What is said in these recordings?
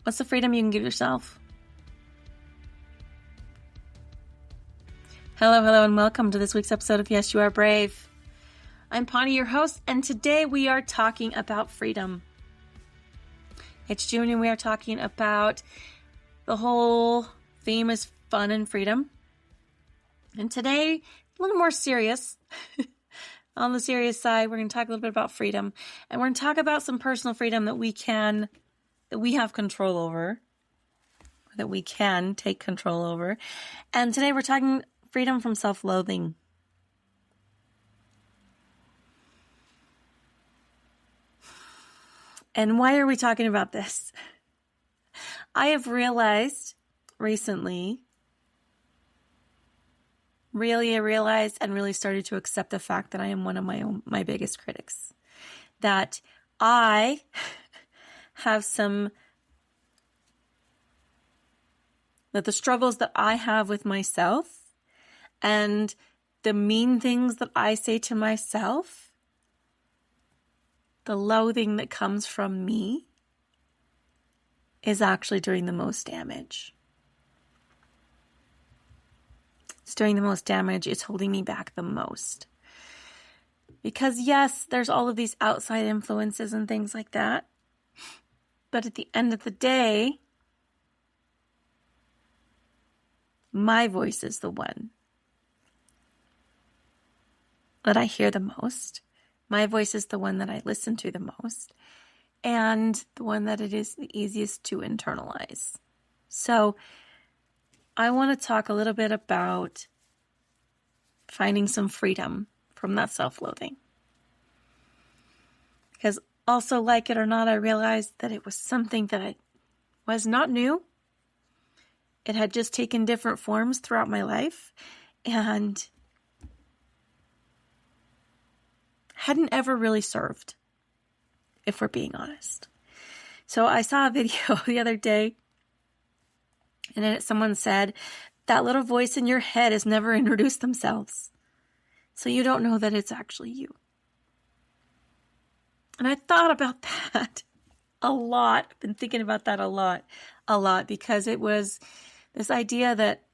What's the freedom you can give yourself? Hello, and welcome to this week's episode of Yes, You Are Brave. I'm Pawnee, your host, and today we are talking about freedom. It's June, and we are talking about the whole theme is fun and freedom. And today, a little more serious. On the serious side, we're going to talk a little bit about freedom, and we're going to talk about some personal freedom that we have control over, that we can take control over. And today we're talking freedom from self-loathing. And why are we talking about this? I have realized recently, really started to accept the fact that I am one of my biggest critics. That I have that the struggles that I have with myself and the mean things that I say to myself, the loathing that comes from me, is actually doing the most damage. It's doing the most damage. It's holding me back the most. Because yes, there's all of these outside influences and things like that. But at the end of the day, my voice is the one that I hear the most. My voice is the one that I listen to the most. And the one that it is the easiest to internalize. So I want to talk a little bit about finding some freedom from that self-loathing. Because also, like it or not, I realized that it was something that was not new. It had just taken different forms throughout my life and hadn't ever really served, if we're being honest. So I saw a video the other day, and in it someone said, that little voice in your head has never introduced themselves. So you don't know that it's actually you. And I thought about that a lot. I've been thinking about that a lot, because it was this idea that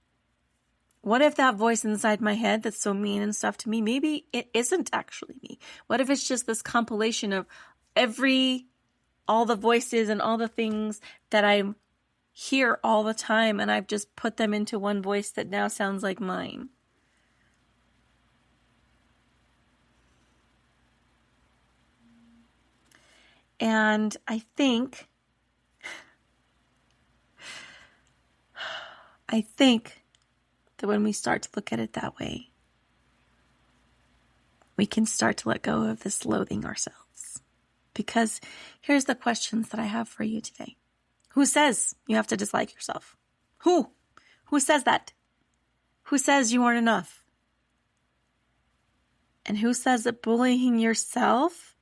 what if that voice inside my head that's so mean and stuff to me, maybe it isn't actually me? What if it's just this compilation of all the voices and all the things that I hear all the time, and I've just put them into one voice that now sounds like mine? And I think that when we start to look at it that way, we can start to let go of this loathing ourselves. Because here's the questions that I have for you today. Who says you have to dislike yourself? Who? Who says that? Who says you aren't enough? And who says that bullying yourself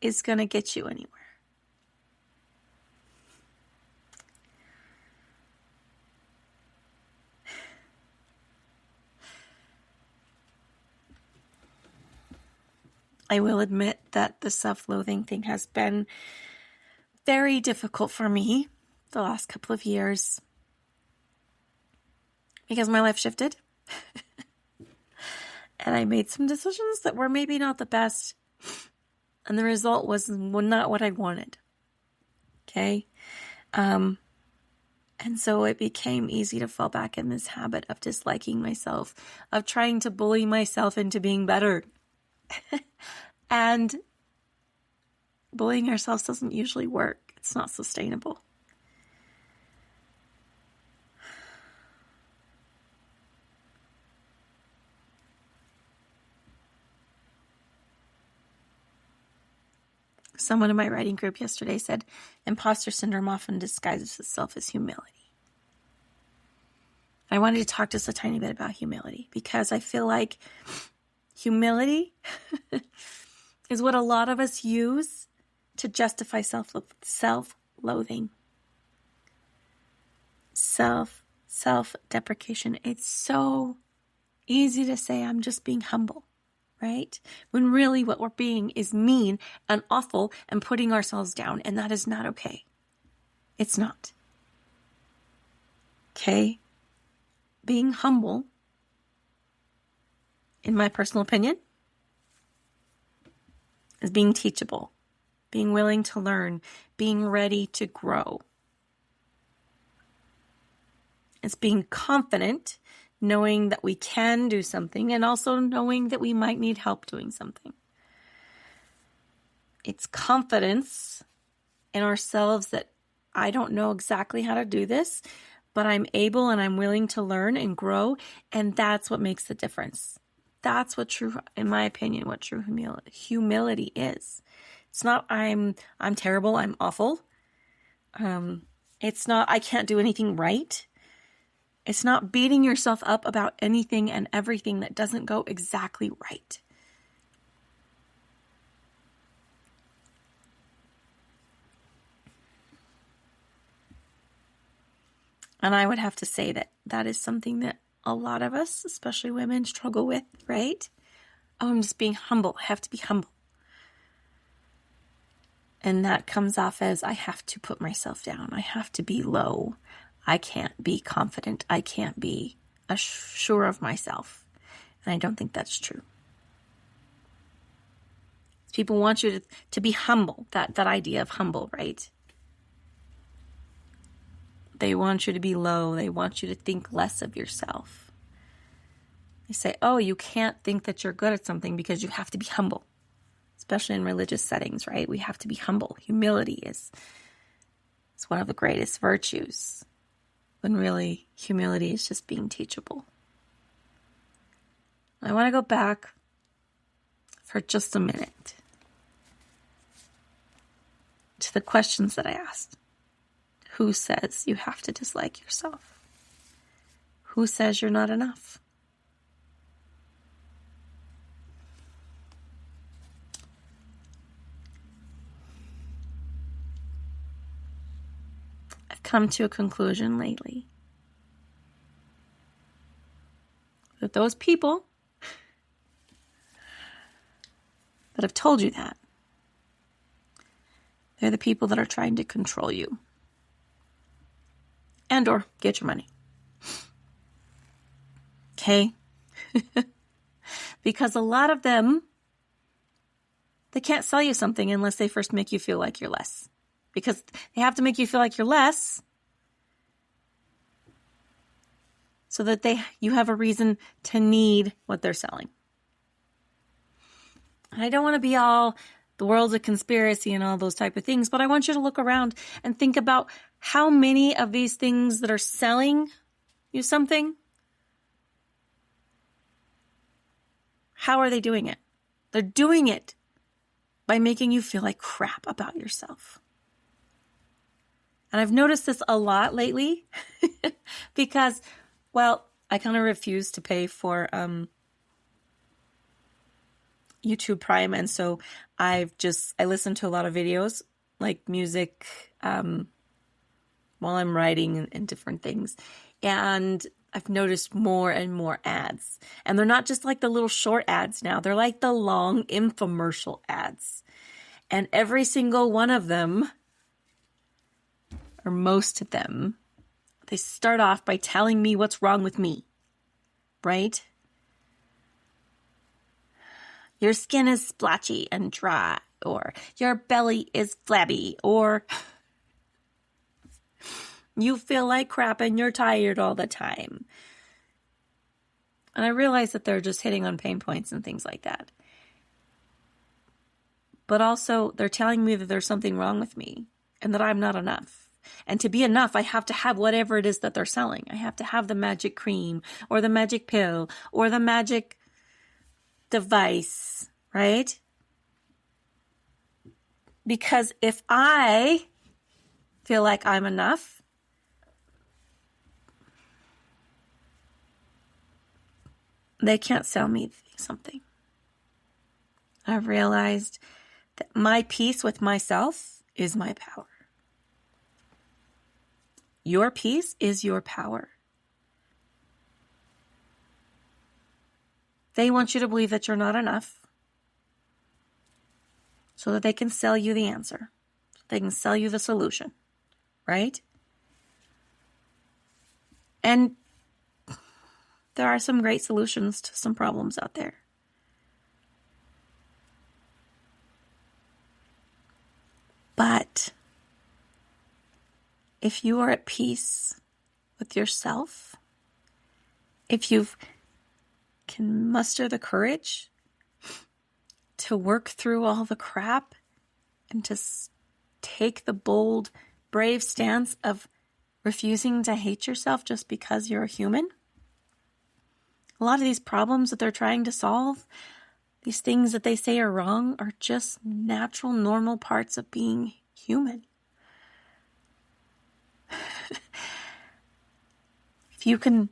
is going to get you anywhere? I will admit that the self-loathing thing has been very difficult for me the last couple of years because my life shifted and I made some decisions that were maybe not the best, and the result was not what I wanted. Okay? And so it became easy to fall back in this habit of disliking myself, of trying to bully myself into being better. And bullying ourselves doesn't usually work. It's not sustainable. Someone in my writing group yesterday said, imposter syndrome often disguises itself as humility. I wanted to talk just a tiny bit about humility, because I feel like humility is what a lot of us use to justify self-loathing. Self-deprecation. It's so easy to say, I'm just being humble, right? When really what we're being is mean and awful and putting ourselves down, and that is not okay. It's not. Okay? Being humble, in my personal opinion, is being teachable, being willing to learn, being ready to grow. It's being confident, knowing that we can do something, and also knowing that we might need help doing something. It's confidence in ourselves that I don't know exactly how to do this, but I'm able and I'm willing to learn and grow, and that's what makes the difference. That's what true, in my opinion, what true humility is. It's not I'm terrible, I'm awful. It's not I can't do anything right. It's not beating yourself up about anything and everything that doesn't go exactly right. And I would have to say that that is something that a lot of us, especially women, struggle with, right? Oh, I'm just being humble. I have to be humble. And that comes off as I have to put myself down. I have to be low. I can't be confident. I can't be sure of myself. And I don't think that's true. People want you to be humble, that idea of humble, right? They want you to be low. They want you to think less of yourself. They say, oh, you can't think that you're good at something because you have to be humble. Especially in religious settings, right? We have to be humble. Humility is one of the greatest virtues. When really, humility is just being teachable. I want to go back for just a minute to the questions that I asked. Who says you have to dislike yourself? Who says you're not enough? I've come to a conclusion lately that those people that have told you that, they're the people that are trying to control you and or get your money. Okay? Because a lot of them, they can't sell you something unless they first make you feel like you're less. Because they have to make you feel like you're less so that you have a reason to need what they're selling. And I don't want to be all the world's a conspiracy and all those type of things, but I want you to look around and think about how many of these things that are selling you something, how are they doing it? They're doing it by making you feel like crap about yourself. And I've noticed this a lot lately because, well, I kind of refuse to pay for YouTube Prime. And so I listen to a lot of videos, like music, while I'm writing and different things. And I've noticed more and more ads. And they're not just like the little short ads now. They're like the long infomercial ads. And every single one of them, or most of them, they start off by telling me what's wrong with me, right? Your skin is splotchy and dry, or your belly is flabby, or you feel like crap and you're tired all the time. And I realize that they're just hitting on pain points and things like that. But also, they're telling me that there's something wrong with me and that I'm not enough. And to be enough, I have to have whatever it is that they're selling. I have to have the magic cream or the magic pill or the magic device, right? Because if I feel like I'm enough, they can't sell me something. I've realized that my peace with myself is my power. Your peace is your power. They want you to believe that you're not enough so that they can sell you the answer. They can sell you the solution, right? And there are some great solutions to some problems out there. But if you are at peace with yourself, if you can muster the courage to work through all the crap and to take the bold, brave stance of refusing to hate yourself just because you're a human, a lot of these problems that they're trying to solve, these things that they say are wrong, are just natural, normal parts of being human. If you can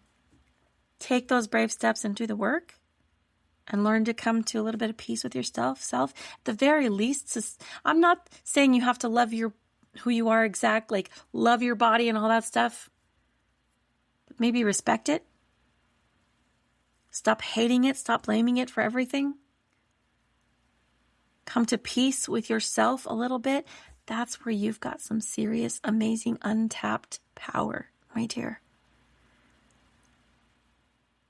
take those brave steps and do the work and learn to come to a little bit of peace with yourself, at the very least, I'm not saying you have to love who you are like love your body and all that stuff, but maybe respect it. Stop hating it. Stop blaming it for everything. Come to peace with yourself a little bit. That's where you've got some serious, amazing, untapped power, my dear.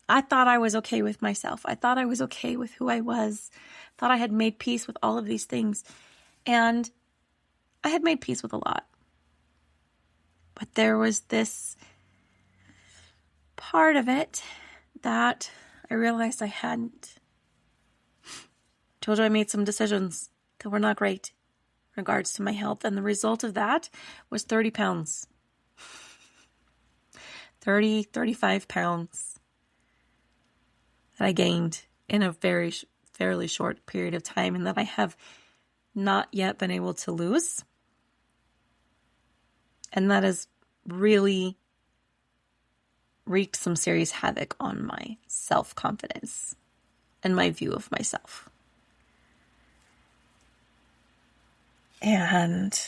I thought I was okay with myself. I thought I was okay with who I was. Thought I had made peace with all of these things. And I had made peace with a lot. But there was this part of it that I realized I hadn't. Told you I made some decisions that were not great in regards to my health. And the result of that was 30 pounds. 35 pounds that I gained in a fairly short period of time, and that I have not yet been able to lose. And that has really wreaked some serious havoc on my self-confidence and my view of myself. And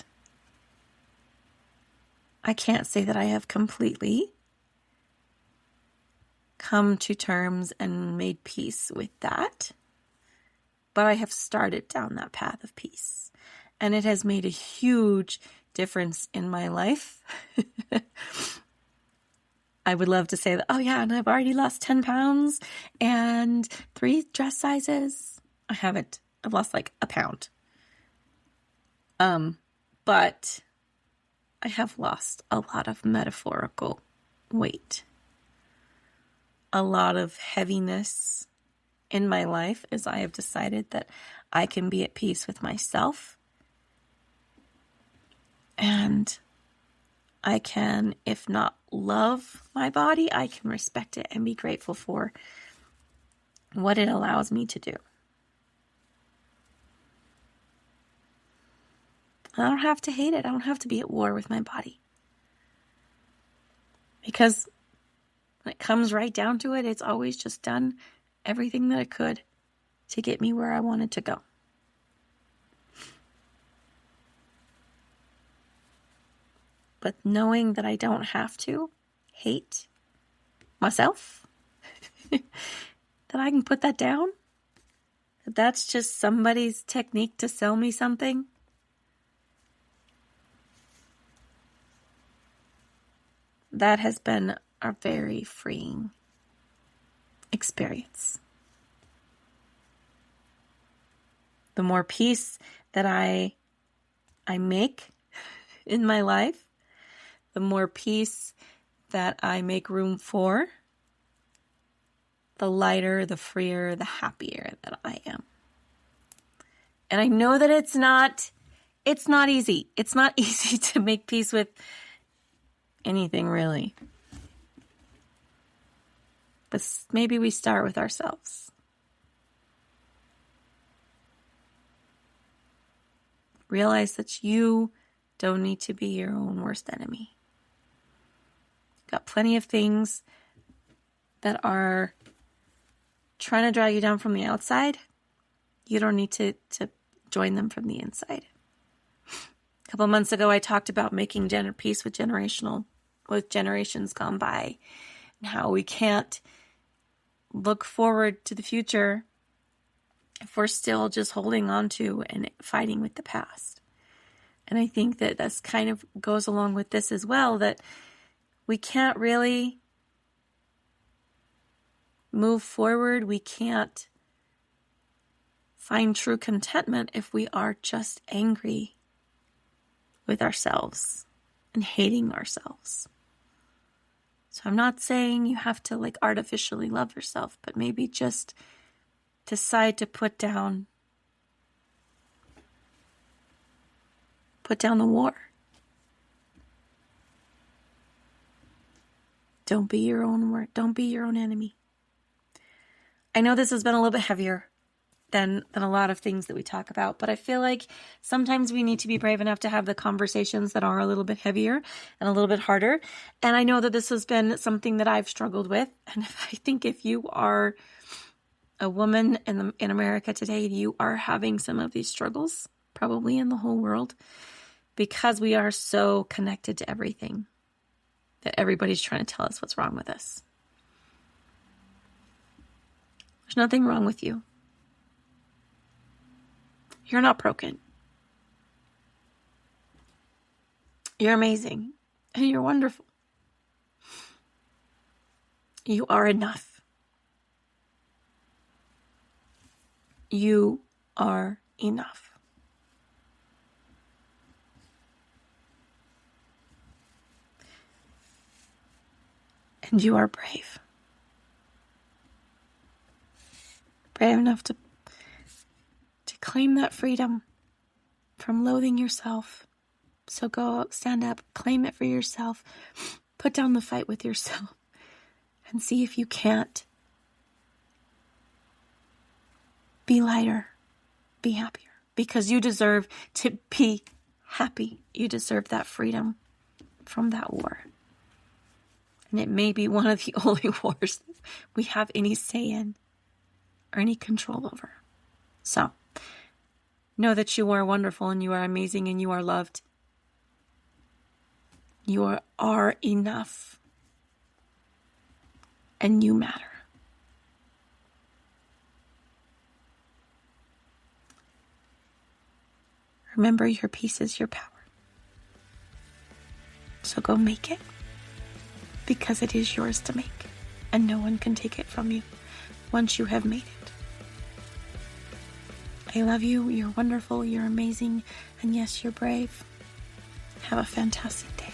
I can't say that I have completely come to terms and made peace with that, but I have started down that path of peace, and it has made a huge difference in my life. I would love to say that, oh yeah, and I've already lost 10 pounds and 3 dress sizes. I haven't. I've lost like a pound. But I have lost a lot of metaphorical weight. A lot of heaviness in my life as I have decided that I can be at peace with myself. And I can, if not love my body, I can respect it and be grateful for what it allows me to do. I don't have to hate it. I don't have to be at war with my body. Because when it comes right down to it, it's always just done everything that it could to get me where I wanted to go. But knowing that I don't have to hate myself, that I can put that down, that that's just somebody's technique to sell me something, that has been a very freeing experience. The more peace that I make in my life, the more peace that I make room for, the lighter, the freer, the happier that I am. And I know that it's not easy. It's not easy to make peace with anything, really. But maybe we start with ourselves. Realize that you don't need to be your own worst enemy. Got plenty of things that are trying to drag you down from the outside. You don't need to join them from the inside. A couple months ago, I talked about making peace with generations gone by, and how we can't look forward to the future if we're still just holding on to and fighting with the past. And I think that that's kind of goes along with this as well, that we can't really move forward. We can't find true contentment if we are just angry with ourselves and hating ourselves. So I'm not saying you have to artificially love yourself, but maybe just decide to put down the war. Don't be your own enemy. I know this has been a little bit heavier than a lot of things that we talk about, but I feel like sometimes we need to be brave enough to have the conversations that are a little bit heavier and a little bit harder. And I know that this has been something that I've struggled with. And I think if you are a woman in America today, you are having some of these struggles, probably in the whole world, because we are so connected to everything that everybody's trying to tell us what's wrong with us. There's nothing wrong with you. You're not broken. You're amazing. And you're wonderful. You are enough. You are enough. And you are brave. Brave enough to claim that freedom from loathing yourself. So go out, stand up, claim it for yourself. Put down the fight with yourself and see if you can't be lighter, be happier, because you deserve to be happy. You deserve that freedom from that war. And it may be one of the only wars we have any say in or any control over. So, know that you are wonderful and you are amazing and you are loved. You are enough. And you matter. Remember, your peace is your power. So go make it. Because it is yours to make. And no one can take it from you once you have made it. I love you. You're wonderful. You're amazing. And yes, you're brave. Have a fantastic day.